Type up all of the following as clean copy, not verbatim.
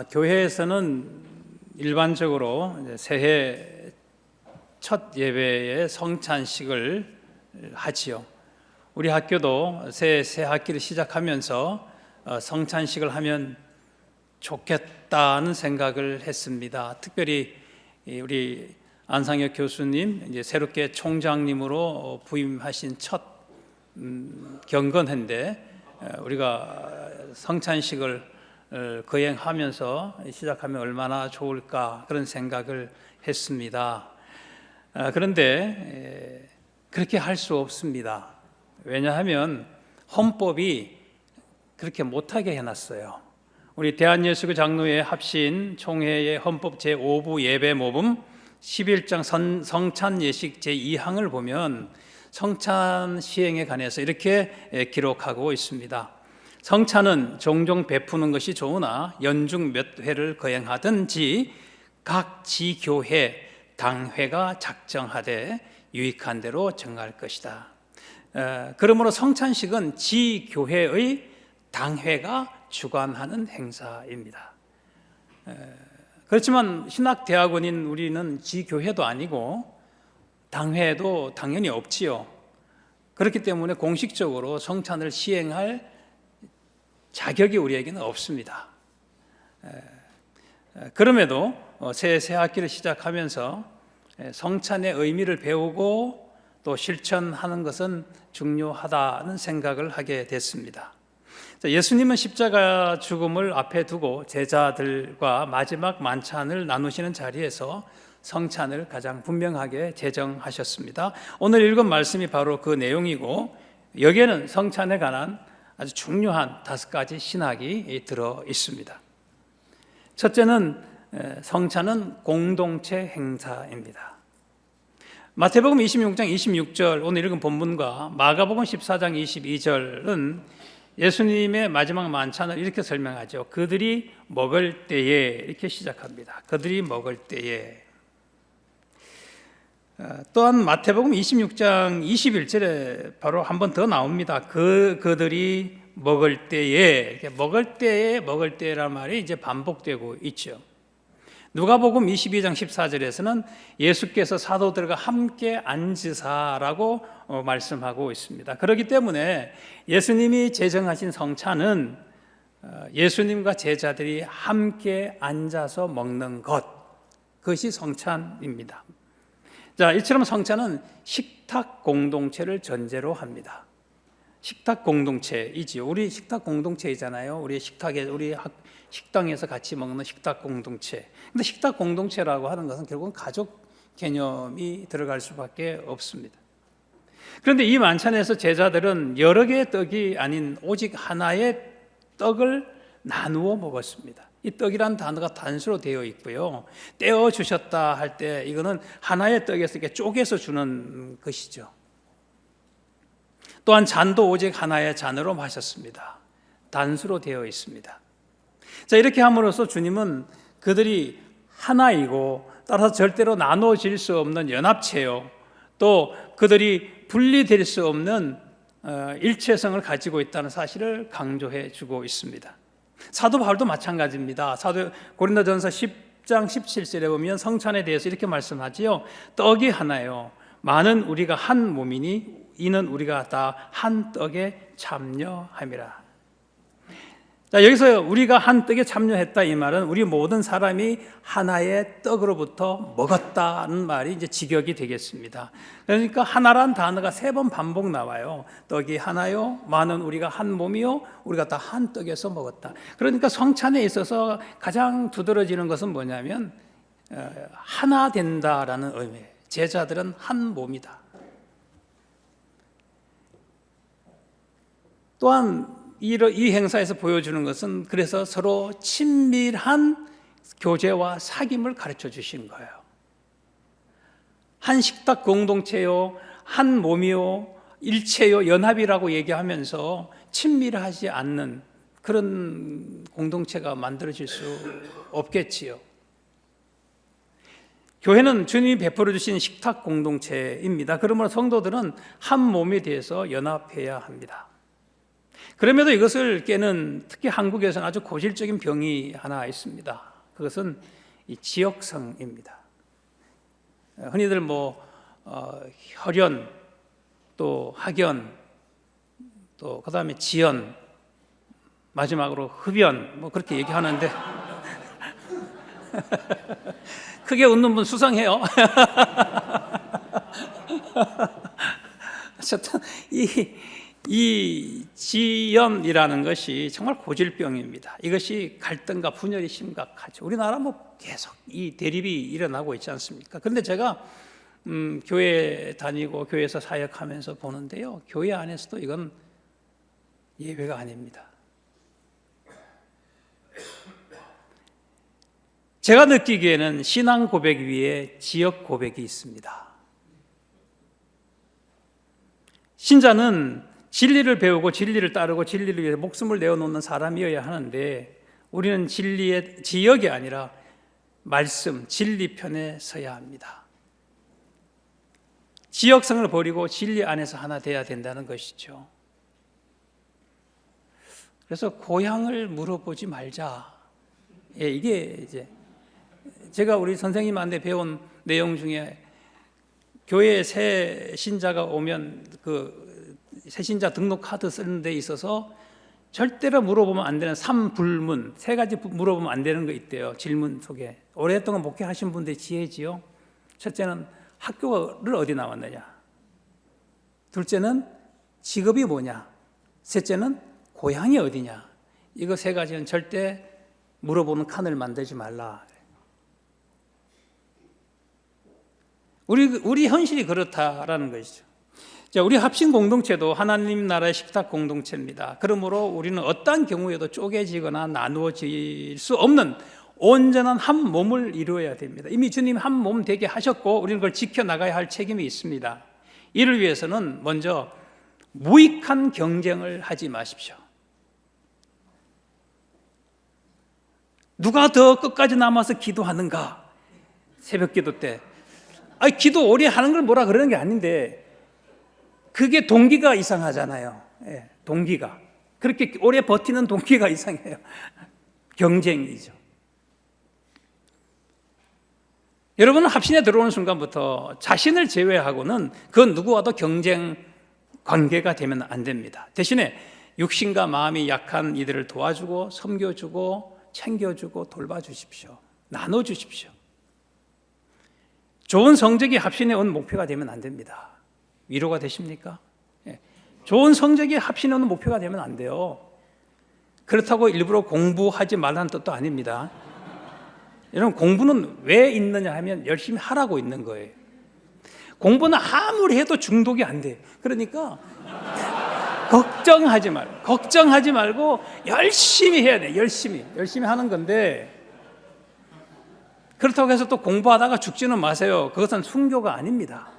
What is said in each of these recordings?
교회에서는 일반적으로 이제 새해 첫 예배에 성찬식을 하지요. 우리 학교도 새 학기를 시작하면서 성찬식을 하면 좋겠다는 생각을 했습니다. 특별히 우리 안상혁 교수님 이제 새롭게 총장님으로 부임하신 첫 경건회인데 우리가 성찬식을 거행하면서 시작하면 얼마나 좋을까 그런 생각을 했습니다. 그런데 그렇게 할 수 없습니다. 왜냐하면 헌법이 그렇게 못하게 해놨어요. 우리 대한예수교 장로회 합신 총회의 헌법 제5부 예배 모범 11장 성찬 예식 제2항을 보면 성찬 시행에 관해서 이렇게 기록하고 있습니다. 성찬은 종종 베푸는 것이 좋으나 연중 몇 회를 거행하든지 각 지교회 당회가 작정하되 유익한 대로 정할 것이다. 그러므로 성찬식은 지교회의 당회가 주관하는 행사입니다. 그렇지만 신학대학원인 우리는 지교회도 아니고 당회도 당연히 없지요. 그렇기 때문에 공식적으로 성찬을 시행할 자격이 우리에게는 없습니다. 그럼에도 새 학기를 시작하면서 성찬의 의미를 배우고 또 실천하는 것은 중요하다는 생각을 하게 됐습니다. 예수님은 십자가 죽음을 앞에 두고 제자들과 마지막 만찬을 나누시는 자리에서 성찬을 가장 분명하게 제정하셨습니다. 오늘 읽은 말씀이 바로 그 내용이고 여기에는 성찬에 관한 아주 중요한 5가지 신학이 들어 있습니다. 첫째는 성찬은 공동체 행사입니다. 마태복음 26장 26절 오늘 읽은 본문과 마가복음 14장 22절은 예수님의 마지막 만찬을 이렇게 설명하죠. 그들이 먹을 때에 이렇게 시작합니다. 그들이 먹을 때에. 또한 마태복음 26장 21절에 바로 한 번 더 나옵니다. 그들이 먹을 때에, 먹을 때라는 말이 이제 반복되고 있죠. 누가복음 22장 14절에서는 예수께서 사도들과 함께 앉으사라고 말씀하고 있습니다. 그렇기 때문에 예수님이 제정하신 성찬은 예수님과 제자들이 함께 앉아서 먹는 것, 그것이 성찬입니다. 자, 이처럼 성찬은 식탁 공동체를 전제로 합니다. 식탁 공동체이지요. 우리 식탁 공동체이잖아요. 우리 식당에서 같이 먹는 식탁 공동체. 근데 식탁 공동체라고 하는 것은 결국은 가족 개념이 들어갈 수밖에 없습니다. 그런데 이 만찬에서 제자들은 여러 개의 떡이 아닌 오직 하나의 떡을 나누어 먹었습니다. 이 떡이란 단어가 단수로 되어 있고요. 떼어 주셨다 할 때 이거는 하나의 떡에서 이렇게 쪼개서 주는 것이죠. 또한 잔도 오직 하나의 잔으로 마셨습니다. 단수로 되어 있습니다. 자, 이렇게 함으로써 주님은 그들이 하나이고 따라서 절대로 나눠질 수 없는 연합체요. 또 그들이 분리될 수 없는 일체성을 가지고 있다는 사실을 강조해 주고 있습니다. 사도 바울도 마찬가지입니다. 고린도전서 10장 17절에 보면 성찬에 대해서 이렇게 말씀하지요. 떡이 하나요. 많은 우리가 한 몸이니 이는 우리가 다 한 떡에 참여함이라. 자, 여기서 우리가 한 떡에 참여했다 이 말은 우리 모든 사람이 하나의 떡으로부터 먹었다는 말이 이제 직역이 되겠습니다. 그러니까 하나란 단어가 3번 반복 나와요. 떡이 하나요, 많은 우리가 한 몸이요, 우리가 다 한 떡에서 먹었다. 그러니까 성찬에 있어서 가장 두드러지는 것은 뭐냐면 하나 된다라는 의미예요. 제자들은 한 몸이다. 또한 이 행사에서 보여주는 것은 그래서 서로 친밀한 교제와 사귐을 가르쳐 주신 거예요. 한 식탁 공동체요, 한 몸이요, 일체요, 연합이라고 얘기하면서 친밀하지 않는 그런 공동체가 만들어질 수 없겠지요. 교회는 주님이 베풀어 주신 식탁 공동체입니다. 그러므로 성도들은 한 몸에 대해서 연합해야 합니다. 그럼에도 이것을 깨는 특히 한국에서는 아주 고질적인 병이 하나 있습니다. 그것은 이 지역성입니다. 흔히들 혈연, 또 학연, 또 그다음에 지연, 마지막으로 흡연 그렇게 얘기하는데 크게 웃는 분 수상해요. 어쨌든 이 지연이라는 것이 정말 고질병입니다. 이것이 갈등과 분열이 심각하죠. 우리나라 계속 이 대립이 일어나고 있지 않습니까? 그런데 제가 교회 다니고 교회에서 사역하면서 보는데요, 교회 안에서도 이건 예외가 아닙니다. 제가 느끼기에는 신앙 고백 위에 지역 고백이 있습니다. 신자는 진리를 배우고 진리를 따르고 진리를 위해 목숨을 내어놓는 사람이어야 하는데, 우리는 진리의 지역이 아니라 말씀, 진리 편에 서야 합니다. 지역성을 버리고 진리 안에서 하나 돼야 된다는 것이죠. 그래서 고향을 물어보지 말자. 이게 이제 제가 우리 선생님한테 배운 내용 중에, 교회에 새 신자가 오면 새 신자 등록 카드 쓰는 데 있어서 절대로 물어보면 안 되는 3불문, 3가지 물어보면 안 되는 거 있대요. 질문 속에. 오랫동안 목회하신 분들의 지혜지요. 첫째는 학교를 어디 나왔느냐, 둘째는 직업이 뭐냐, 셋째는 고향이 어디냐. 이거 3가지는 절대 물어보는 칸을 만들지 말라. 우리 현실이 그렇다라는 것이죠. 자, 우리 합신 공동체도 하나님 나라의 식탁 공동체입니다. 그러므로 우리는 어떠한 경우에도 쪼개지거나 나누어질 수 없는 온전한 한 몸을 이루어야 됩니다. 이미 주님 한 몸 되게 하셨고, 우리는 그걸 지켜나가야 할 책임이 있습니다. 이를 위해서는 먼저 무익한 경쟁을 하지 마십시오. 누가 더 끝까지 남아서 기도하는가? 새벽 기도 때 기도 오래 하는 걸 뭐라 그러는 게 아닌데, 그게 동기가 이상하잖아요. 동기가 그렇게 오래 버티는 동기가 이상해요. 경쟁이죠. 여러분은 합신에 들어오는 순간부터 자신을 제외하고는 그 누구와도 경쟁 관계가 되면 안 됩니다. 대신에 육신과 마음이 약한 이들을 도와주고 섬겨주고 챙겨주고 돌봐주십시오. 나눠주십시오. 좋은 성적이 합신에 온 목표가 되면 안 됩니다. 위로가 되십니까? 좋은 성적이 합신에 오는 목표가 되면 안 돼요. 그렇다고 일부러 공부하지 말라는 뜻도 아닙니다. 여러분, 공부는 왜 있느냐 하면 열심히 하라고 있는 거예요. 공부는 아무리 해도 중독이 안 돼요. 그러니까 걱정하지 말고 열심히 해야 돼요. 열심히 하는 건데, 그렇다고 해서 또 공부하다가 죽지는 마세요. 그것은 순교가 아닙니다.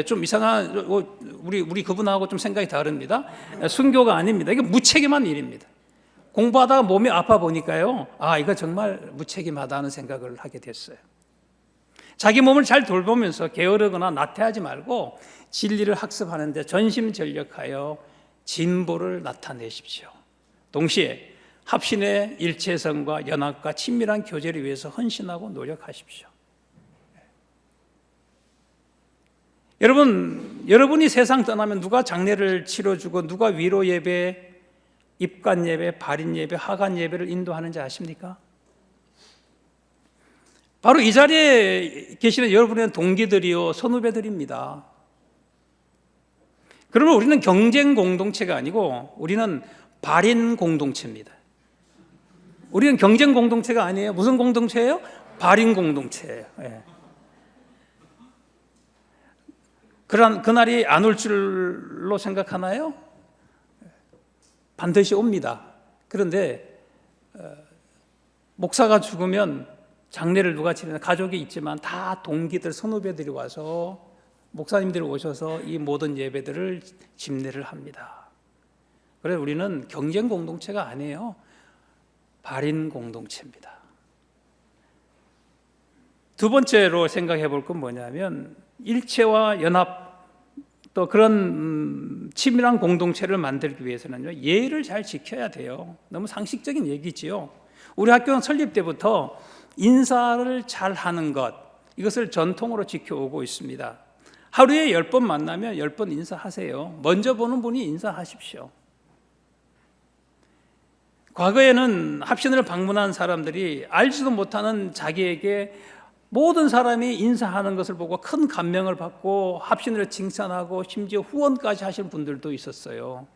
좀 이상한, 우리 그분하고 좀 생각이 다릅니다. 순교가 아닙니다. 이게 무책임한 일입니다. 공부하다가 몸이 아파 보니까요, 이거 정말 무책임하다는 생각을 하게 됐어요. 자기 몸을 잘 돌보면서 게으르거나 나태하지 말고 진리를 학습하는 데 전심전력하여 진보를 나타내십시오. 동시에 합신의 일체성과 연합과 친밀한 교제를 위해서 헌신하고 노력하십시오. 여러분이 세상 떠나면 누가 장례를 치러주고 누가 위로 예배, 입관 예배, 발인 예배, 하관 예배를 인도하는지 아십니까? 바로 이 자리에 계시는 여러분의 동기들이요, 선후배들입니다. 그러면 우리는 경쟁 공동체가 아니고 우리는 발인 공동체입니다. 우리는 경쟁 공동체가 아니에요. 무슨 공동체예요? 발인 공동체예요. 그날이 안 올 줄로 생각하나요? 반드시 옵니다. 그런데 목사가 죽으면 장례를 누가 치르냐, 가족이 있지만 다 동기들, 선후배들이 와서, 목사님들이 오셔서 이 모든 예배들을 집례를 합니다. 그래서 우리는 경쟁 공동체가 아니에요. 발인 공동체입니다. 두 번째로 생각해 볼 건 뭐냐면, 일체와 연합, 또 그런 치밀한 공동체를 만들기 위해서는요, 예의를 잘 지켜야 돼요. 너무 상식적인 얘기지요. 우리 학교는 설립 때부터 인사를 잘 하는 것, 이것을 전통으로 지켜오고 있습니다. 하루에 10번 만나면 10번 인사하세요. 먼저 보는 분이 인사하십시오. 과거에는 합신을 방문한 사람들이 알지도 못하는 자기에게 모든 사람이 인사하는 것을 보고 큰 감명을 받고 합신을 칭찬하고 심지어 후원까지 하시는 분들도 있었어요.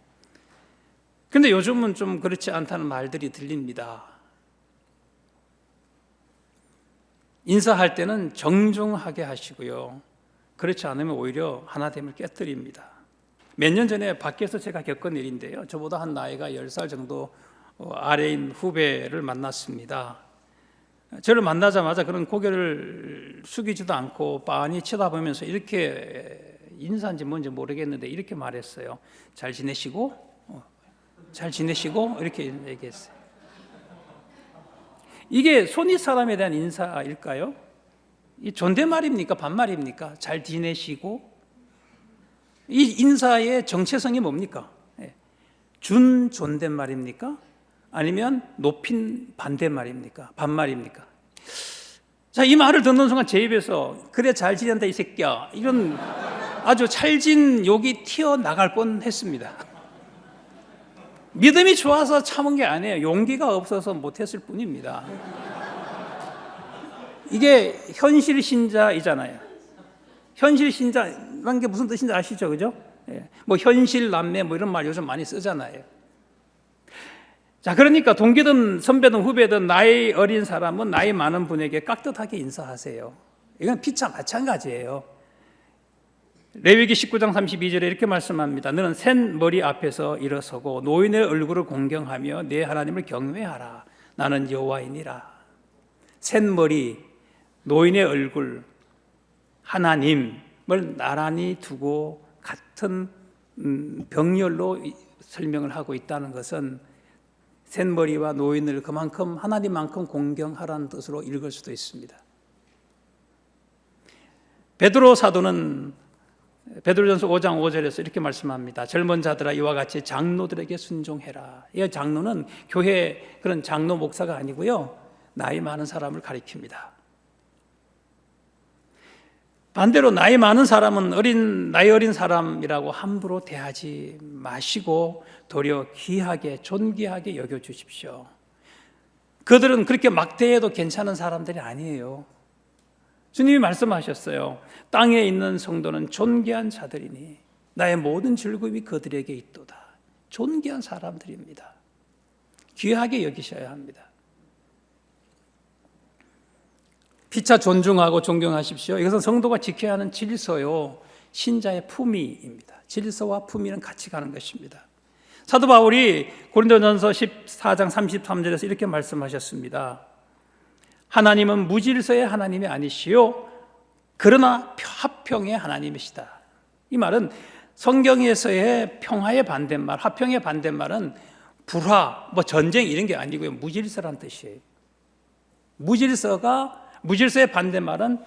그런데 요즘은 좀 그렇지 않다는 말들이 들립니다. 인사할 때는 정중하게 하시고요. 그렇지 않으면 오히려 하나됨을 깨뜨립니다. 몇 년 전에 밖에서 제가 겪은 일인데요. 저보다 한 나이가 10살 정도 아래인 후배를 만났습니다. 저를 만나자마자 그런 고개를 숙이지도 않고 빤히 쳐다보면서 이렇게 인사인지 뭔지 모르겠는데 이렇게 말했어요. 잘 지내시고? 잘 지내시고? 이렇게 얘기했어요. 이게 손윗 사람에 대한 인사일까요? 이 존댓말입니까? 반말입니까? 잘 지내시고? 이 인사의 정체성이 뭡니까? 준 존댓말입니까? 아니면 높인 반대말입니까? 반말입니까? 자, 이 말을 듣는 순간 제 입에서 그래 잘 지낸다 이 새끼야, 이런 아주 찰진 욕이 튀어나갈 뻔했습니다. 믿음이 좋아서 참은 게 아니에요. 용기가 없어서 못했을 뿐입니다. 이게 현실 신자이잖아요. 현실 신자라는 게 무슨 뜻인지 아시죠? 그죠? 뭐 현실 남매 뭐 이런 말 요즘 많이 쓰잖아요. 자, 그러니까 동기든 선배든 후배든 나이 어린 사람은 나이 많은 분에게 깍듯하게 인사하세요. 이건 피차 마찬가지예요. 레위기 19장 32절에 이렇게 말씀합니다. 너는 센 머리 앞에서 일어서고 노인의 얼굴을 공경하며 내 하나님을 경외하라. 나는 여호와이니라. 센 머리, 노인의 얼굴, 하나님을 나란히 두고 같은 병렬로 설명을 하고 있다는 것은 센 머리와 노인을 그만큼 하나님만큼 공경하라는 뜻으로 읽을 수도 있습니다. 베드로 사도는 베드로전서 5장 5절에서 이렇게 말씀합니다. 젊은 자들아 이와 같이 장로들에게 순종해라. 이 장로는 교회 그런 장로 목사가 아니고요, 나이 많은 사람을 가리킵니다. 반대로 나이 많은 사람은 나이 어린 사람이라고 함부로 대하지 마시고 도리어 귀하게 존귀하게 여겨주십시오. 그들은 그렇게 막대해도 괜찮은 사람들이 아니에요. 주님이 말씀하셨어요. 땅에 있는 성도는 존귀한 자들이니 나의 모든 즐거움이 그들에게 있도다. 존귀한 사람들입니다. 귀하게 여기셔야 합니다. 피차 존중하고 존경하십시오. 이것은 성도가 지켜야 하는 질서요, 신자의 품위입니다. 질서와 품위는 같이 가는 것입니다. 사도 바울이 고린도전서 14장 33절에서 이렇게 말씀하셨습니다. 하나님은 무질서의 하나님이 아니시요 그러나 화평의 하나님이시다. 이 말은 성경에서의 평화의 반대말, 화평의 반대말은 불화, 전쟁 이런 게 아니고요, 무질서란 뜻이에요. 무질서의 반대말은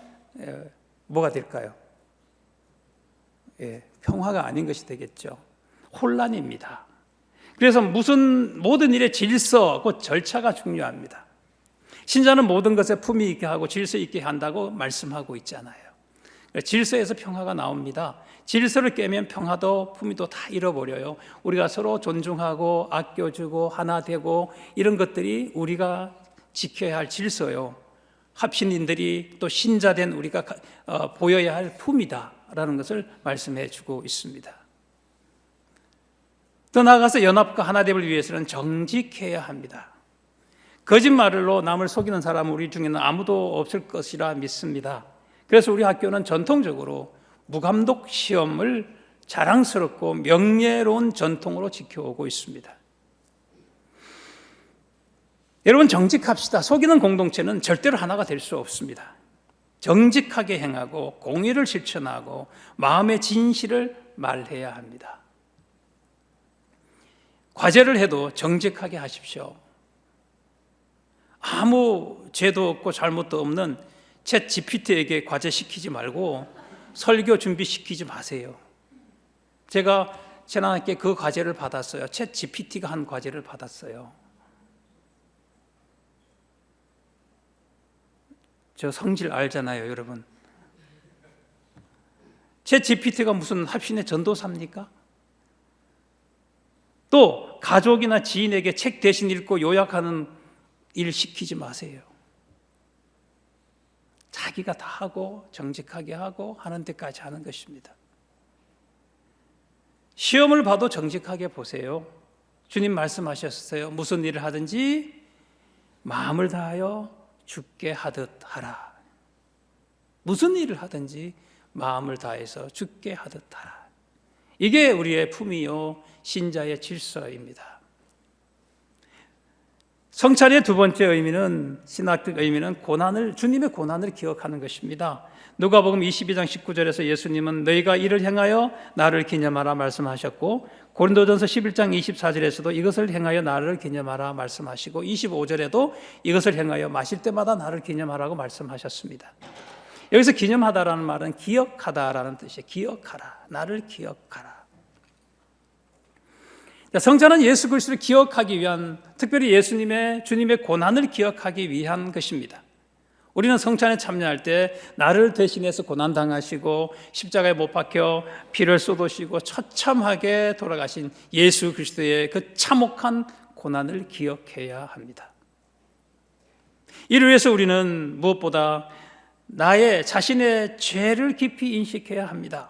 뭐가 될까요? 평화가 아닌 것이 되겠죠. 혼란입니다. 그래서 모든 일의 질서, 곧 절차가 중요합니다. 신자는 모든 것에 품위 있게 하고 질서 있게 한다고 말씀하고 있잖아요. 질서에서 평화가 나옵니다. 질서를 깨면 평화도 품위도 다 잃어버려요. 우리가 서로 존중하고 아껴주고 하나 되고 이런 것들이 우리가 지켜야 할 질서요, 합신인들이 또 신자된 우리가 보여야 할 품이다라는 것을 말씀해 주고 있습니다. 더 나아가서 연합과 하나됨을 위해서는 정직해야 합니다. 거짓말로 남을 속이는 사람은 우리 중에는 아무도 없을 것이라 믿습니다. 그래서 우리 학교는 전통적으로 무감독 시험을 자랑스럽고 명예로운 전통으로 지켜오고 있습니다. 여러분, 정직합시다. 속이는 공동체는 절대로 하나가 될 수 없습니다. 정직하게 행하고 공의를 실천하고 마음의 진실을 말해야 합니다. 과제를 해도 정직하게 하십시오. 아무 죄도 없고 잘못도 없는 챗 GPT에게 과제 시키지 말고 설교 준비시키지 마세요. 제가 지난학기에 그 과제를 받았어요. 챗 GPT가 한 과제를 받았어요. 저 성질 알잖아요, 여러분. 챗 GPT가 무슨 합신의 전도사입니까? 또 가족이나 지인에게 책 대신 읽고 요약하는 일 시키지 마세요. 자기가 다 하고 정직하게 하고 하는 데까지 하는 것입니다. 시험을 봐도 정직하게 보세요. 주님 말씀하셨어요. 무슨 일을 하든지 마음을 다하여 주께 하듯 하라. 무슨 일을 하든지 마음을 다해서 주께 하듯 하라. 이게 우리의 품이요 신자의 질서입니다. 성찬의 두 번째 의미는, 신학적 의미는 주님의 고난을 기억하는 것입니다. 누가복음 22장 19절에서 예수님은 너희가 이를 행하여 나를 기념하라 말씀하셨고, 고린도전서 11장 24절에서도 이것을 행하여 나를 기념하라 말씀하시고, 25절에도 이것을 행하여 마실 때마다 나를 기념하라고 말씀하셨습니다. 여기서 기념하다라는 말은 기억하다라는 뜻이에요. 기억하라, 나를 기억하라. 성찬은 예수 그리스도를 기억하기 위한, 특별히 주님의 고난을 기억하기 위한 것입니다. 우리는 성찬에 참여할 때 나를 대신해서 고난당하시고 십자가에 못 박혀 피를 쏟으시고 처참하게 돌아가신 예수 그리스도의 그 참혹한 고난을 기억해야 합니다. 이를 위해서 우리는 무엇보다 나의 자신의 죄를 깊이 인식해야 합니다.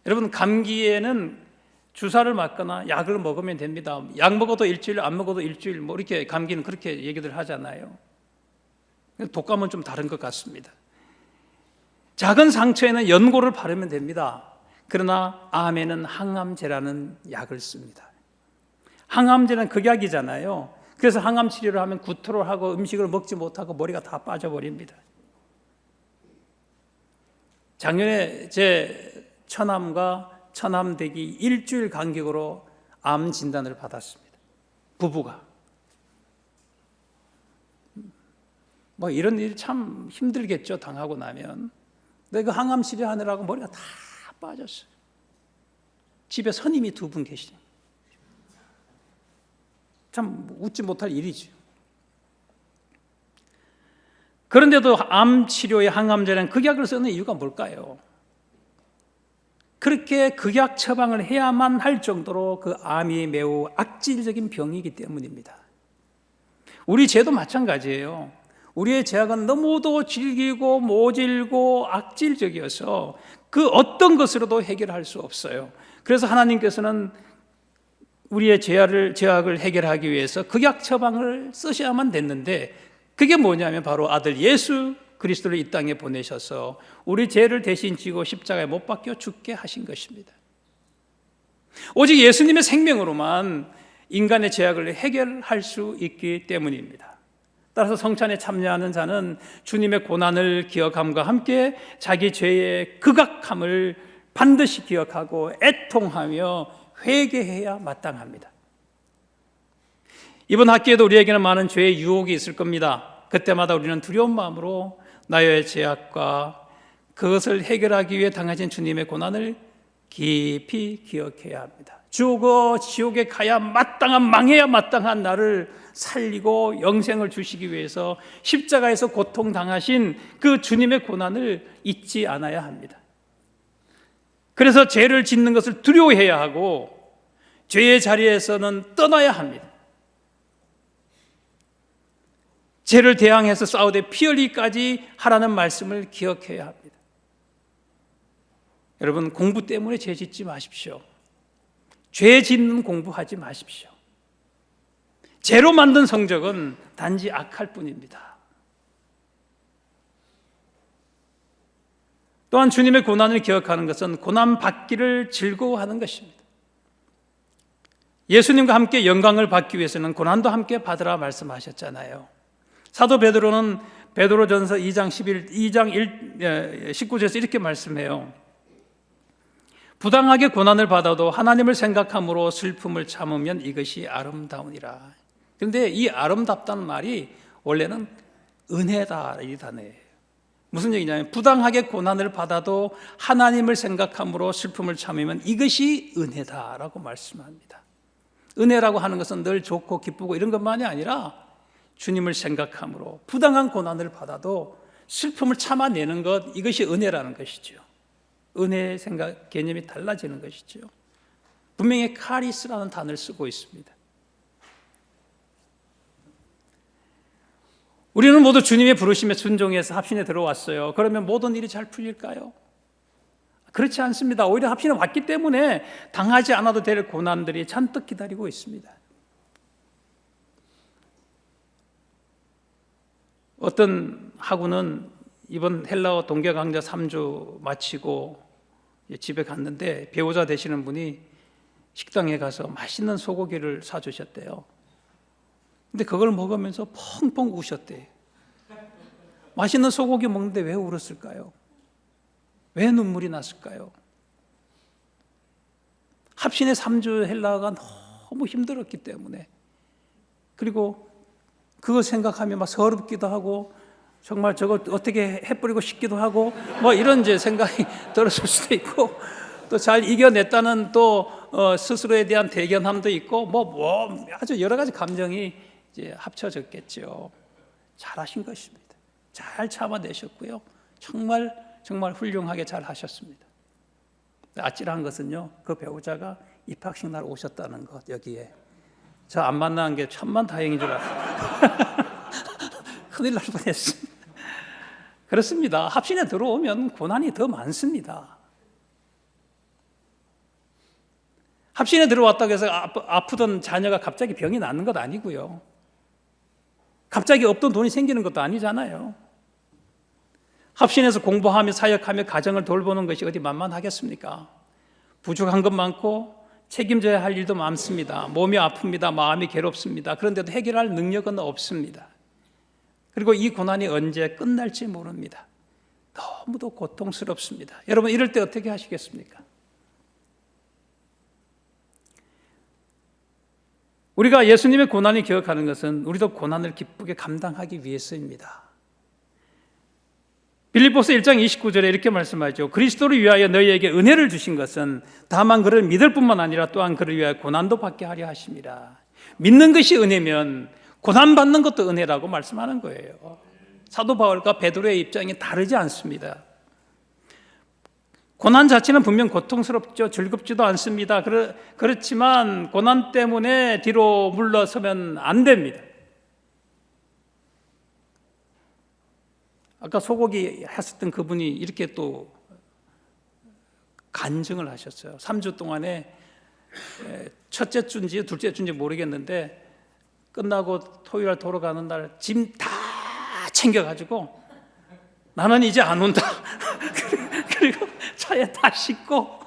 여러분, 감기에는 주사를 맞거나 약을 먹으면 됩니다. 약 먹어도 일주일, 안 먹어도 일주일, 뭐 이렇게 감기는 그렇게 얘기들 하잖아요. 독감은 좀 다른 것 같습니다. 작은 상처에는 연고를 바르면 됩니다. 그러나 암에는 항암제라는 약을 씁니다. 항암제는 극약이잖아요. 그래서 항암 치료를 하면 구토를 하고 음식을 먹지 못하고 머리가 다 빠져버립니다. 작년에 제 처남과 처남댁이 일주일 간격으로 암 진단을 받았습니다. 부부가. 뭐 이런 일이 참 힘들겠죠, 당하고 나면. 근데 그 항암 치료하느라고 머리가 다 빠졌어요. 집에 선임이 2분 계시죠. 참 웃지 못할 일이죠. 그런데도 암 치료에 항암제라는 극약을 쓰는 이유가 뭘까요? 그렇게 극약 처방을 해야만 할 정도로 그 암이 매우 악질적인 병이기 때문입니다. 우리 죄도 마찬가지예요. 우리의 죄악은 너무도 질기고 모질고 악질적이어서 그 어떤 것으로도 해결할 수 없어요. 그래서 하나님께서는 우리의 죄악을 해결하기 위해서 극약 처방을 쓰셔야만 됐는데, 그게 뭐냐면 바로 아들 예수 그리스도를 이 땅에 보내셔서 우리 죄를 대신 지고 십자가에 못 박혀 죽게 하신 것입니다. 오직 예수님의 생명으로만 인간의 죄악을 해결할 수 있기 때문입니다. 따라서 성찬에 참여하는 자는 주님의 고난을 기억함과 함께 자기 죄의 극악함을 반드시 기억하고 애통하며 회개해야 마땅합니다. 이번 학기에도 우리에게는 많은 죄의 유혹이 있을 겁니다. 그때마다 우리는 두려운 마음으로 나의 죄악과 그것을 해결하기 위해 당하신 주님의 고난을 깊이 기억해야 합니다. 죽어 지옥에 가야 마땅한, 망해야 마땅한 나를 살리고 영생을 주시기 위해서 십자가에서 고통당하신 그 주님의 고난을 잊지 않아야 합니다. 그래서 죄를 짓는 것을 두려워해야 하고 죄의 자리에서는 떠나야 합니다. 죄를 대항해서 싸우되 피 흘리기까지 하라는 말씀을 기억해야 합니다. 여러분, 공부 때문에 죄 짓지 마십시오. 죄 짓는 공부하지 마십시오. 죄로 만든 성적은 단지 악할 뿐입니다. 또한 주님의 고난을 기억하는 것은 고난 받기를 즐거워하는 것입니다. 예수님과 함께 영광을 받기 위해서는 고난도 함께 받으라 말씀하셨잖아요. 사도 베드로는 베드로전서 2장 19절에서 이렇게 말씀해요. 부당하게 고난을 받아도 하나님을 생각함으로 슬픔을 참으면 이것이 아름다우니라. 그런데 이 아름답다는 말이 원래는 은혜다 이 단어예요. 무슨 얘기냐면 부당하게 고난을 받아도 하나님을 생각함으로 슬픔을 참으면 이것이 은혜다라고 말씀합니다. 은혜라고 하는 것은 늘 좋고 기쁘고 이런 것만이 아니라 주님을 생각함으로 부당한 고난을 받아도 슬픔을 참아내는 것, 이것이 은혜라는 것이죠. 은혜의 생각 개념이 달라지는 것이죠. 분명히 카리스라는 단어를 쓰고 있습니다. 우리는 모두 주님의 부르심에 순종해서 합신에 들어왔어요. 그러면 모든 일이 잘 풀릴까요? 그렇지 않습니다. 오히려 합신에 왔기 때문에 당하지 않아도 될 고난들이 잔뜩 기다리고 있습니다. 어떤 학우는 이번 헬라어 동계 강좌 3주 마치고 집에 갔는데 배우자 되시는 분이 식당에 가서 맛있는 소고기를 사주셨대요. 근데 그걸 먹으면서 펑펑 우셨대요. 맛있는 소고기 먹는데 왜 울었을까요? 왜 눈물이 났을까요? 합신의 3주 헬라어가 너무 힘들었기 때문에, 그리고 그거 생각하면 막 서럽기도 하고 정말 저거 어떻게 해버리고 싶기도 하고 뭐 이런 이제 생각이 들었을 수도 있고, 또 잘 이겨냈다는 또 스스로에 대한 대견함도 있고 뭐 아주 여러 가지 감정이 이제 합쳐졌겠죠. 잘하신 것입니다. 잘 참아내셨고요. 정말 훌륭하게 잘 하셨습니다. 아찔한 것은요, 그 배우자가 입학식 날 오셨다는 것. 여기에 저 안 만난 게 천만다행인 줄 알았어요. 큰일 날 뻔했습니다. 그렇습니다. 합신에 들어오면 고난이 더 많습니다. 합신에 들어왔다고 해서 아프던 자녀가 갑자기 병이 나는 것 아니고요. 갑자기 없던 돈이 생기는 것도 아니잖아요. 합신에서 공부하며 사역하며 가정을 돌보는 것이 어디 만만하겠습니까? 부족한 것 많고 책임져야 할 일도 많습니다. 몸이 아픕니다. 마음이 괴롭습니다. 그런데도 해결할 능력은 없습니다. 그리고 이 고난이 언제 끝날지 모릅니다. 너무도 고통스럽습니다. 여러분, 이럴 때 어떻게 하시겠습니까? 우리가 예수님의 고난을 기억하는 것은 우리도 고난을 기쁘게 감당하기 위해서입니다. 빌립보서 1장 29절에 이렇게 말씀하죠. 그리스도를 위하여 너희에게 은혜를 주신 것은 다만 그를 믿을 뿐만 아니라 또한 그를 위하여 고난도 받게 하려 하심이라. 믿는 것이 은혜면 고난받는 것도 은혜라고 말씀하는 거예요. 사도 바울과 베드로의 입장이 다르지 않습니다. 고난 자체는 분명 고통스럽죠. 즐겁지도 않습니다. 그렇지만 고난 때문에 뒤로 물러서면 안 됩니다. 아까 소고기 했었던 그분이 이렇게 또 간증을 하셨어요. 3주 동안에 첫째 주인지 둘째 주인지 모르겠는데 끝나고 토요일 돌아가는 날 짐 다 챙겨가지고 나는 이제 안 온다. 그리고 차에 다 싣고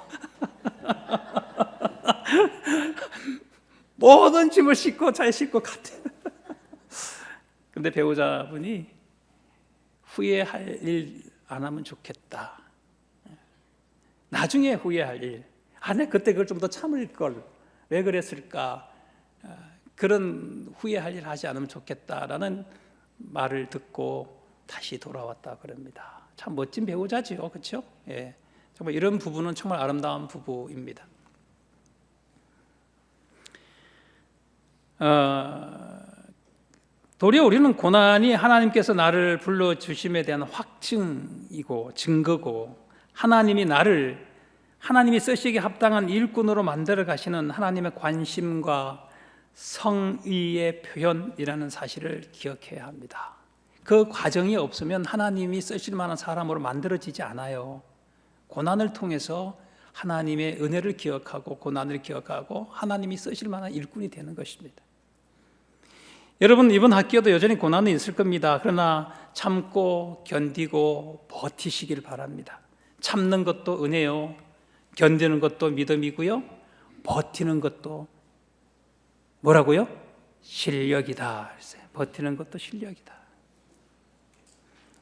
모든 짐을 싣고 차에 싣고 갔대요. 근데 배우자분이 후회할 일 안 하면 좋겠다. 나중에 후회할 일. 내 그때 그걸 좀 더 참을 걸. 왜 그랬을까? 그런 후회할 일 하지 않으면 좋겠다라는 말을 듣고 다시 돌아왔다 그럽니다. 참 멋진 배우자지요, 그렇죠? 예, 정말 이런 부부는 정말 아름다운 부부입니다. 도리어 우리는 고난이 하나님께서 나를 불러주심에 대한 확증이고 증거고, 하나님이 나를 하나님이 쓰시기에 합당한 일꾼으로 만들어 가시는 하나님의 관심과 성의의 표현이라는 사실을 기억해야 합니다. 그 과정이 없으면 하나님이 쓰실 만한 사람으로 만들어지지 않아요. 고난을 통해서 하나님의 은혜를 기억하고 고난을 기억하고 하나님이 쓰실 만한 일꾼이 되는 것입니다. 여러분, 이번 학기에도 여전히 고난은 있을 겁니다. 그러나 참고 견디고 버티시길 바랍니다. 참는 것도 은혜요, 견디는 것도 믿음이고요, 버티는 것도 뭐라고요? 실력이다. 버티는 것도 실력이다.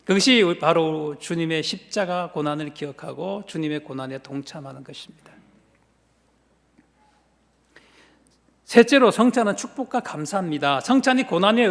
그것이 바로 주님의 십자가 고난을 기억하고 주님의 고난에 동참하는 것입니다. 셋째로 성찬은 축복과 감사입니다. 성찬이 고난을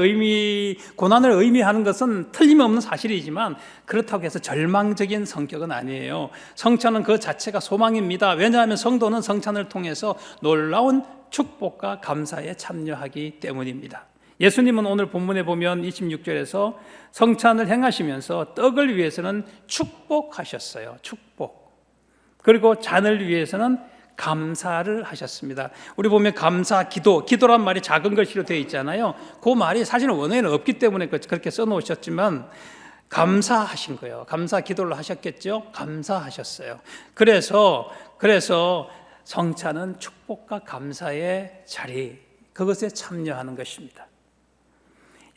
의미하는 것은 틀림없는 사실이지만 그렇다고 해서 절망적인 성격은 아니에요. 성찬은 그 자체가 소망입니다. 왜냐하면 성도는 성찬을 통해서 놀라운 축복과 감사에 참여하기 때문입니다. 예수님은 오늘 본문에 보면 26절에서 성찬을 행하시면서 떡을 위해서는 축복하셨어요. 축복. 그리고 잔을 위해서는 감사를 하셨습니다. 우리 보면 감사, 기도란 말이 작은 글씨로 되어 있잖아요. 그 말이 사실은 원어에는 없기 때문에 그렇게 써놓으셨지만 감사하신 거예요. 감사 기도를 하셨겠죠? 감사하셨어요. 그래서 성찬은 축복과 감사의 자리, 그것에 참여하는 것입니다.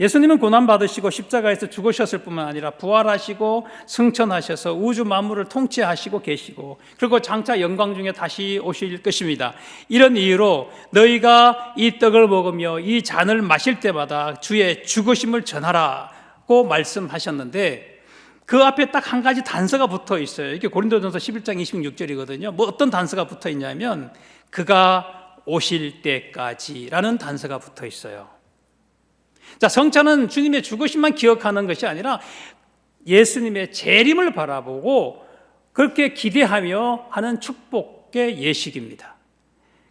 예수님은 고난받으시고 십자가에서 죽으셨을 뿐만 아니라 부활하시고 승천하셔서 우주 만물을 통치하시고 계시고 그리고 장차 영광 중에 다시 오실 것입니다. 이런 이유로 너희가 이 떡을 먹으며 이 잔을 마실 때마다 주의 죽으심을 전하라고 말씀하셨는데 그 앞에 딱 한 가지 단서가 붙어 있어요. 이게 고린도전서 11장 26절이거든요. 뭐 어떤 단서가 붙어 있냐면 그가 오실 때까지라는 단서가 붙어 있어요. 자, 성찬은 주님의 죽으심만 기억하는 것이 아니라 예수님의 재림을 바라보고 그렇게 기대하며 하는 축복의 예식입니다.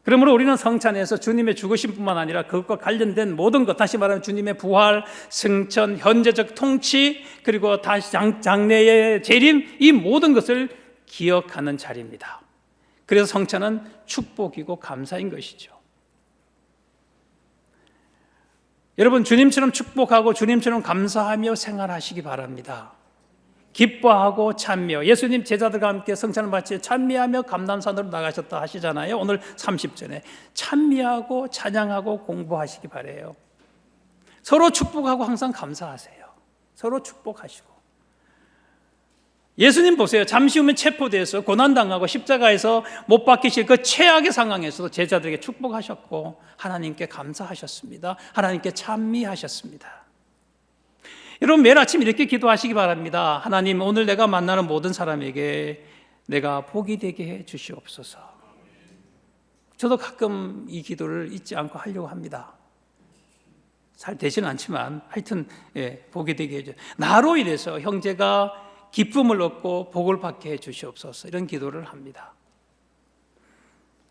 그러므로 우리는 성찬에서 주님의 죽으심뿐만 아니라 그것과 관련된 모든 것, 다시 말하면 주님의 부활, 승천, 현재적 통치, 그리고 다시 장래의 재림, 이 모든 것을 기억하는 자리입니다. 그래서 성찬은 축복이고 감사인 것이죠. 여러분, 주님처럼 축복하고 주님처럼 감사하며 생활하시기 바랍니다. 기뻐하고 찬미하며, 예수님 제자들과 함께 성찬을 마치 찬미하며 감람산으로 나가셨다 하시잖아요. 오늘 30절에 찬미하고 찬양하고 공부하시기 바라요. 서로 축복하고 항상 감사하세요. 서로 축복하시고. 예수님 보세요. 잠시 후면 체포돼서 고난당하고 십자가에서 못 박히실 그 최악의 상황에서도 제자들에게 축복하셨고 하나님께 감사하셨습니다. 하나님께 찬미하셨습니다. 여러분, 매일 아침 이렇게 기도하시기 바랍니다. 하나님, 오늘 내가 만나는 모든 사람에게 내가 복이 되게 해 주시옵소서. 저도 가끔 이 기도를 잊지 않고 하려고 합니다. 잘 되지는 않지만 하여튼 복이 되게 해주세요. 나로 인해서 형제가 기쁨을 얻고 복을 받게 해 주시옵소서. 이런 기도를 합니다.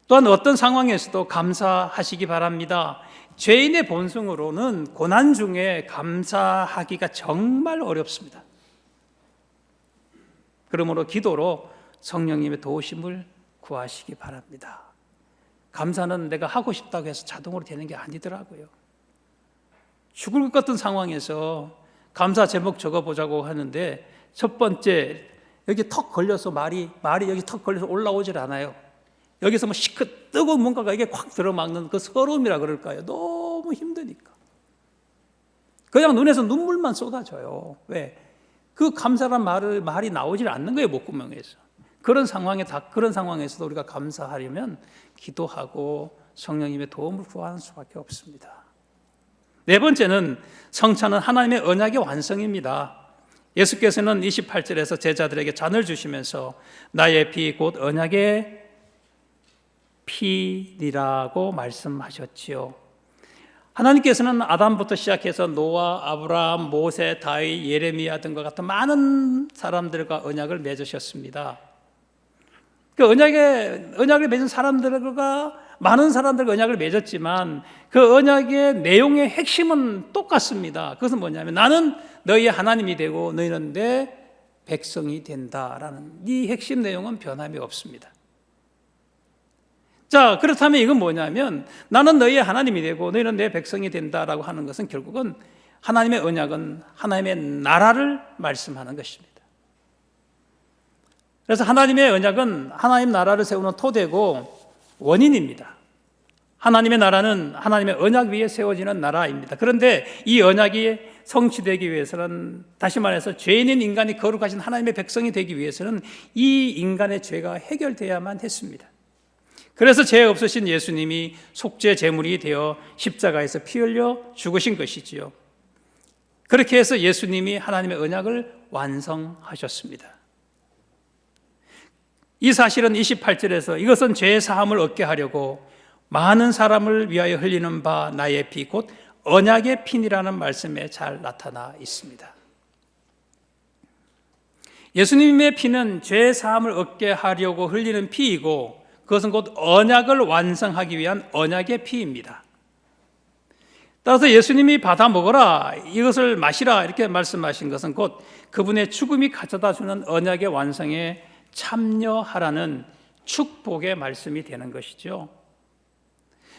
또한 어떤 상황에서도 감사하시기 바랍니다. 죄인의 본성으로는 고난 중에 감사하기가 정말 어렵습니다. 그러므로 기도로 성령님의 도우심을 구하시기 바랍니다. 감사는 내가 하고 싶다고 해서 자동으로 되는 게 아니더라고요. 죽을 것 같은 상황에서 감사 제목 적어보자고 하는데 첫 번째, 여기 턱 걸려서 말이 여기 턱 걸려서 올라오질 않아요. 여기서 뭐 시크 뜨거운 뭔가가 이게 확 들어막는 그 서러움이라 그럴까요? 너무 힘드니까. 그냥 눈에서 눈물만 쏟아져요. 왜? 그 감사란 말이 나오질 않는 거예요, 목구멍에서. 그런 상황에서도 우리가 감사하려면 기도하고 성령님의 도움을 구하는 수밖에 없습니다. 네 번째는 성찬은 하나님의 언약의 완성입니다. 예수께서는 28절에서 제자들에게 잔을 주시면서 나의 피 곧 언약의 피니라고 말씀하셨지요. 하나님께서는 아담부터 시작해서 노아, 아브라함, 모세, 다윗, 예레미야 등과 같은 많은 사람들과 언약을 맺으셨습니다. 그 언약을 맺은 사람들과 많은 사람들과 언약을 맺었지만 그 언약의 내용의 핵심은 똑같습니다. 그것은 뭐냐면 나는 너희의 하나님이 되고 너희는 내 백성이 된다라는 이 핵심 내용은 변함이 없습니다. 자, 그렇다면 이건 뭐냐면 나는 너희의 하나님이 되고 너희는 내 백성이 된다라고 하는 것은 결국은 하나님의 언약은 하나님의 나라를 말씀하는 것입니다. 그래서 하나님의 언약은 하나님 나라를 세우는 토대고 원인입니다. 하나님의 나라는 하나님의 언약 위에 세워지는 나라입니다. 그런데 이 언약이 성취되기 위해서는, 다시 말해서 죄인인 인간이 거룩하신 하나님의 백성이 되기 위해서는 이 인간의 죄가 해결돼야만 했습니다. 그래서 죄 없으신 예수님이 속죄 제물이 되어 십자가에서 피 흘려 죽으신 것이지요. 그렇게 해서 예수님이 하나님의 언약을 완성하셨습니다. 이 사실은 28절에서 이것은 죄 사함을 얻게 하려고 많은 사람을 위하여 흘리는 바 나의 피 곧 언약의 피니라는 말씀에 잘 나타나 있습니다. 예수님의 피는 죄 사함을 얻게 하려고 흘리는 피이고 그것은 곧 언약을 완성하기 위한 언약의 피입니다. 따라서 예수님이 받아 먹어라, 이것을 마시라 이렇게 말씀하신 것은 곧 그분의 죽음이 가져다 주는 언약의 완성에 참여하라는 축복의 말씀이 되는 것이죠.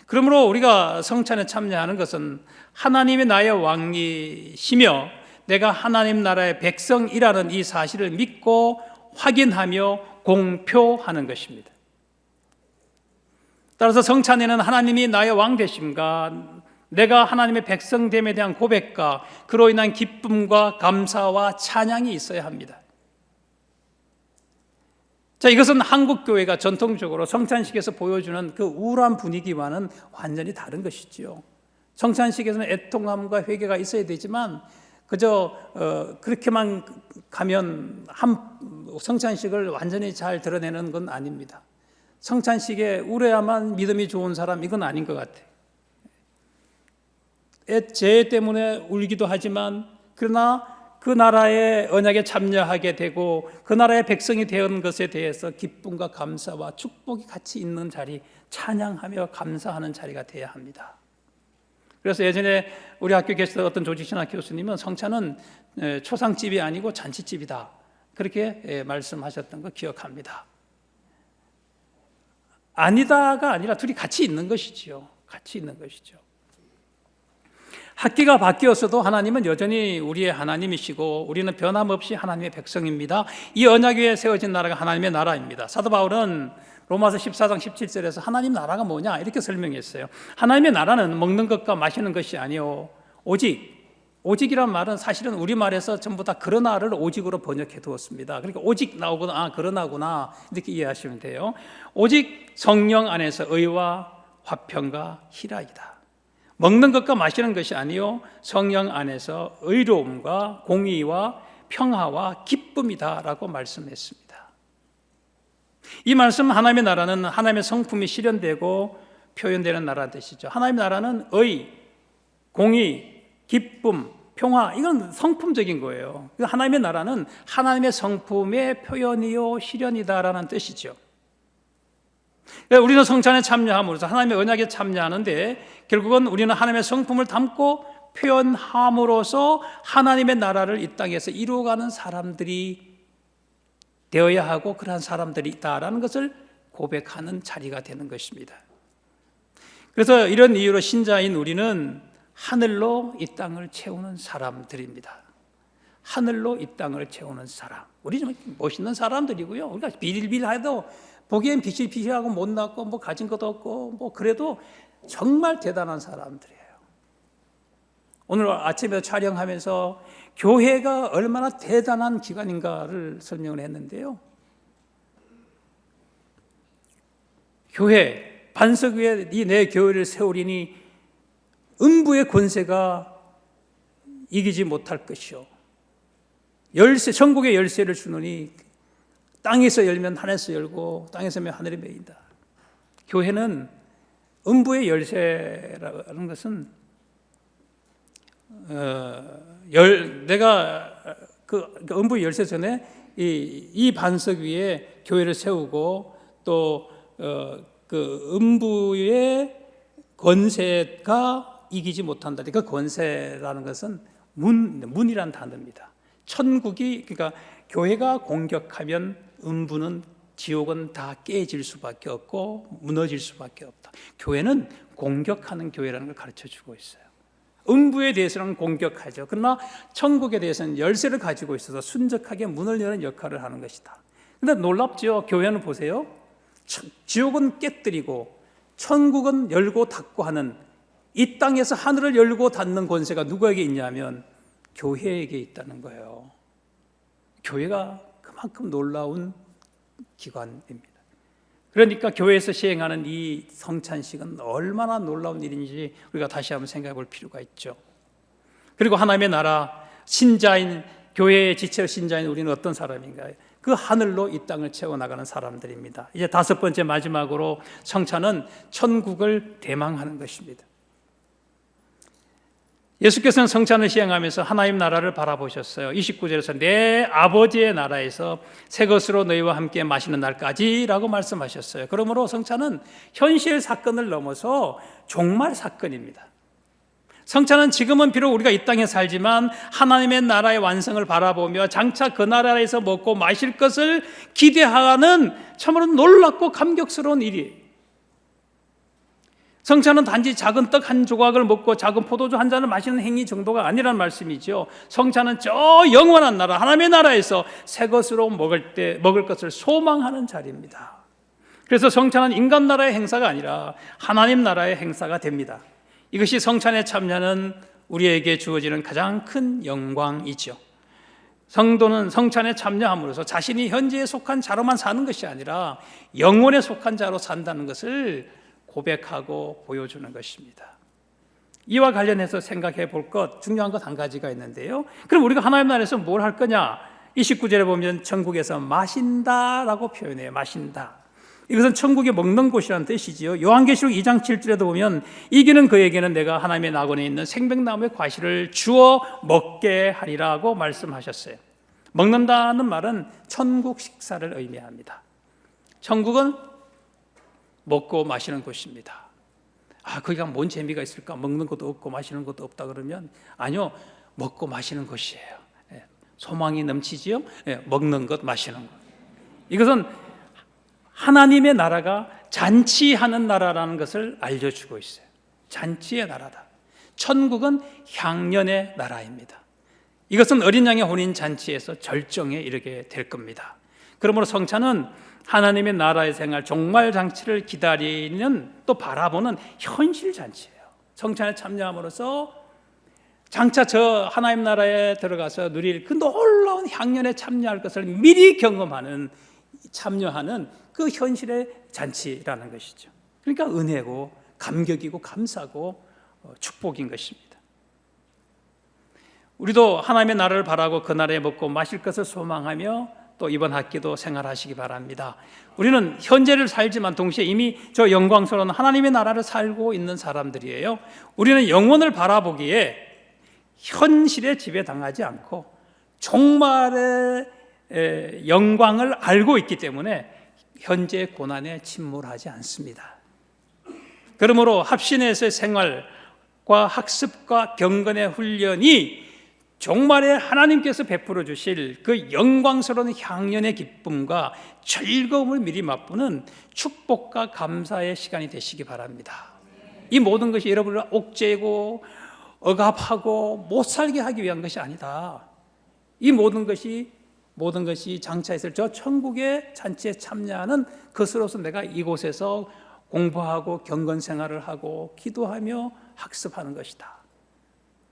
그러므로 우리가 성찬에 참여하는 것은 하나님이 나의 왕이시며 내가 하나님 나라의 백성이라는 이 사실을 믿고 확인하며 공표하는 것입니다. 따라서 성찬에는 하나님이 나의 왕 되심과 내가 하나님의 백성됨에 대한 고백과 그로 인한 기쁨과 감사와 찬양이 있어야 합니다. 자, 이것은 한국 교회가 전통적으로 성찬식에서 보여주는 그 우울한 분위기와는 완전히 다른 것이지요. 성찬식에서는 애통함과 회개가 있어야 되지만 그저 그렇게만 가면 성찬식을 완전히 잘 드러내는 건 아닙니다. 성찬식에 울어야만 믿음이 좋은 사람, 이건 아닌 것 같아요. 죄 때문에 울기도 하지만 그러나 그 나라의 언약에 참여하게 되고 그 나라의 백성이 되는 것에 대해서 기쁨과 감사와 축복이 같이 있는 자리, 찬양하며 감사하는 자리가 되어야 합니다. 그래서 예전에 우리 학교에 계시던 어떤 조직신학 교수님은 성찬은 초상집이 아니고 잔치집이다, 그렇게 말씀하셨던 거 기억합니다. 아니다가 아니라 둘이 같이 있는 것이지요. 같이 있는 것이죠. 학기가 바뀌었어도 하나님은 여전히 우리의 하나님이시고 우리는 변함없이 하나님의 백성입니다. 이 언약 위에 세워진 나라가 하나님의 나라입니다. 사도 바울은 로마서 14장 17절에서 하나님 나라가 뭐냐 이렇게 설명했어요. 하나님의 나라는 먹는 것과 마시는 것이 아니요 오직이란 말은 사실은 우리말에서 전부 다 그러나를 오직으로 번역해 두었습니다. 그러니까 오직 나오거나 그러나구나 이렇게 이해하시면 돼요. 오직 성령 안에서 의와 화평과 희락이다. 먹는 것과 마시는 것이 아니요 성령 안에서 의로움과 공의와 평화와 기쁨이다라고 말씀했습니다. 이 말씀, 하나님의 나라는 하나님의 성품이 실현되고 표현되는 나라는 뜻이죠. 하나님의 나라는 의, 공의, 기쁨, 평화, 이건 성품적인 거예요. 하나님의 나라는 하나님의 성품의 표현이요 실현이다라는 뜻이죠. 우리는 성찬에 참여함으로써 하나님의 언약에 참여하는데 결국은 우리는 하나님의 성품을 담고 표현함으로써 하나님의 나라를 이 땅에서 이루어가는 사람들이 되어야 하고 그러한 사람들이 있다라는 것을 고백하는 자리가 되는 것입니다. 그래서 이런 이유로 신자인 우리는 하늘로 이 땅을 채우는 사람들입니다. 하늘로 이 땅을 채우는 사람. 우리 좀 멋있는 사람들이고요. 우리가 비일비일해도 보기엔 비실비실하고 못났고 뭐 가진 것도 없고 뭐 그래도 정말 대단한 사람들이에요. 오늘 아침에 촬영하면서 교회가 얼마나 대단한 기관인가를 설명을 했는데요. 교회, 반석 위에 이 내 교회를 세우리니 음부의 권세가 이기지 못할 것이요. 열쇠, 천국의 열쇠를 주노니 땅에서 열면 하늘에서 열고 땅에서 열면 하늘이 메인다. 교회는 음부의 열쇠라는 것은 내가 그 음부의 열쇠 전에 이 반석 위에 교회를 세우고 또 그 음부의 권세가 이기지 못한다. 그 권세라는 것은 문이란 단어입니다. 천국이, 그러니까 교회가 공격하면 음부는, 지옥은 다 깨질 수밖에 없고 무너질 수밖에 없다. 교회는 공격하는 교회라는 걸 가르쳐주고 있어요. 음부에 대해서는 공격하죠. 그러나 천국에 대해서는 열쇠를 가지고 있어서 순적하게 문을 여는 역할을 하는 것이다. 그런데 놀랍죠. 교회는 보세요. 지옥은 깨뜨리고 천국은 열고 닫고 하는, 이 땅에서 하늘을 열고 닫는 권세가 누구에게 있냐면 교회에게 있다는 거예요. 교회가 그만큼 놀라운 기관입니다. 그러니까 교회에서 시행하는 이 성찬식은 얼마나 놀라운 일인지 우리가 다시 한번 생각해 볼 필요가 있죠. 그리고 하나님의 나라, 신자인, 교회의 지체로 신자인 우리는 어떤 사람인가요? 그 하늘로 이 땅을 채워나가는 사람들입니다. 이제 다섯 번째 마지막으로 성찬은 천국을 대망하는 것입니다. 예수께서는 성찬을 시행하면서 하나님 나라를 바라보셨어요. 29절에서 내 아버지의 나라에서 새 것으로 너희와 함께 마시는 날까지라고 말씀하셨어요. 그러므로 성찬은 현실 사건을 넘어서 종말 사건입니다. 성찬은 지금은 비록 우리가 이 땅에 살지만 하나님의 나라의 완성을 바라보며 장차 그 나라에서 먹고 마실 것을 기대하는 참으로 놀랍고 감격스러운 일이에요. 성찬은 단지 작은 떡 한 조각을 먹고 작은 포도주 한 잔을 마시는 행위 정도가 아니란 말씀이죠. 성찬은 저 영원한 나라, 하나님의 나라에서 새 것으로 먹을 것을 소망하는 자리입니다. 그래서 성찬은 인간 나라의 행사가 아니라 하나님 나라의 행사가 됩니다. 이것이 성찬에 참여하는 우리에게 주어지는 가장 큰 영광이죠. 성도는 성찬에 참여함으로써 자신이 현재에 속한 자로만 사는 것이 아니라 영원에 속한 자로 산다는 것을 고백하고 보여주는 것입니다. 이와 관련해서 생각해 볼 것, 중요한 것 한 가지가 있는데요. 그럼 우리가 하나님 나라에서 뭘 할 거냐? 29절에 보면 천국에서 마신다라고 표현해요. 마신다. 이것은 천국에 먹는 곳이라는 뜻이지요. 요한계시록 2장 7절에도 보면 이기는 그에게는 내가 하나님의 낙원에 있는 생명나무의 과실을 주어 먹게 하리라고 말씀하셨어요. 먹는다는 말은 천국 식사를 의미합니다. 천국은 먹고 마시는 곳입니다. 거기가 뭔 재미가 있을까? 먹는 것도 없고 마시는 것도 없다 그러면 아니요, 먹고 마시는 곳이에요. 소망이 넘치지요. 먹는 것, 마시는 것. 이것은 하나님의 나라가 잔치하는 나라라는 것을 알려주고 있어요. 잔치의 나라다. 천국은 향년의 나라입니다. 이것은 어린 양의 혼인 잔치에서 절정에 이르게 될 겁니다. 그러므로 성찬은 하나님의 나라의 생활, 종말 잔치를 기다리는 또 바라보는 현실 잔치예요. 성찬에 참여함으로써 장차 저 하나님 나라에 들어가서 누릴 그 놀라운 향년에 참여할 것을 미리 경험하는, 참여하는 그 현실의 잔치라는 것이죠. 그러니까 은혜고 감격이고 감사고 축복인 것입니다. 우리도 하나님의 나라를 바라고 그 나라에 먹고 마실 것을 소망하며 또 이번 학기도 생활하시기 바랍니다. 우리는 현재를 살지만 동시에 이미 저 영광스러운 하나님의 나라를 살고 있는 사람들이에요. 우리는 영혼을 바라보기에 현실에 지배당하지 않고 종말의 영광을 알고 있기 때문에 현재의 고난에 침몰하지 않습니다. 그러므로 합신에서의 생활과 학습과 경건의 훈련이 종말에 하나님께서 베풀어 주실 그 영광스러운 향년의 기쁨과 즐거움을 미리 맛보는 축복과 감사의 시간이 되시기 바랍니다. 이 모든 것이 여러분을 옥죄고 억압하고 못 살게 하기 위한 것이 아니다. 이 모든 것이 장차 있을 저 천국의 잔치에 참여하는 것으로서 내가 이곳에서 공부하고 경건 생활을 하고 기도하며 학습하는 것이다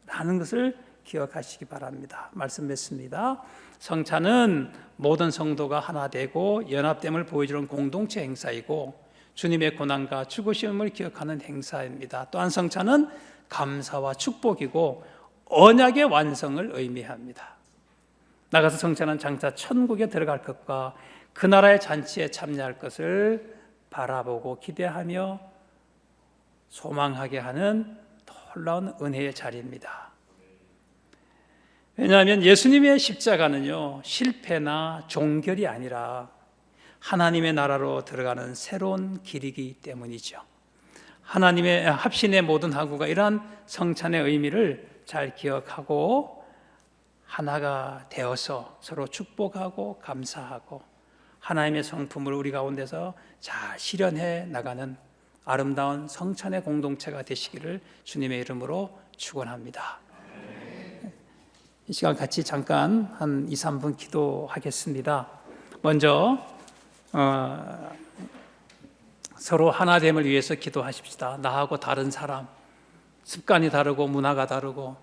라는 것을 기억하시기 바랍니다. 말씀 맺습니다. 성찬은 모든 성도가 하나 되고 연합됨을 보여주는 공동체 행사이고 주님의 고난과 죽으심을 기억하는 행사입니다. 또한 성찬은 감사와 축복이고 언약의 완성을 의미합니다. 나가서 성찬은 장차 천국에 들어갈 것과 그 나라의 잔치에 참여할 것을 바라보고 기대하며 소망하게 하는 놀라운 은혜의 자리입니다. 왜냐하면 예수님의 십자가는요, 실패나 종결이 아니라 하나님의 나라로 들어가는 새로운 길이기 때문이죠. 하나님의 합신의 모든 학우가 이러한 성찬의 의미를 잘 기억하고 하나가 되어서 서로 축복하고 감사하고 하나님의 성품을 우리 가운데서 잘 실현해 나가는 아름다운 성찬의 공동체가 되시기를 주님의 이름으로 축원합니다. 이 시간 같이 잠깐 한 2, 3분 기도하겠습니다. 먼저 서로 하나됨을 위해서 기도하십시다. 나하고 다른 사람, 습관이 다르고 문화가 다르고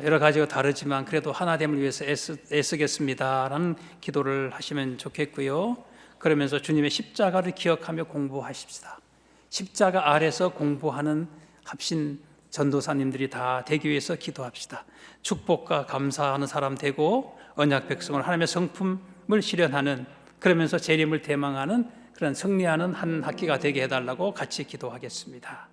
여러 가지가 다르지만 그래도 하나됨을 위해서 애쓰겠습니다 라는 기도를 하시면 좋겠고요. 그러면서 주님의 십자가를 기억하며 공부하십시다. 십자가 아래서 공부하는 합신 전도사님들이 다 되기 위해서 기도합시다. 축복과 감사하는 사람 되고 언약 백성을 하나님의 성품 실현하는, 그러면서 재림을 대망하는 그런 승리하는 한 학기가 되게 해달라고 같이 기도하겠습니다.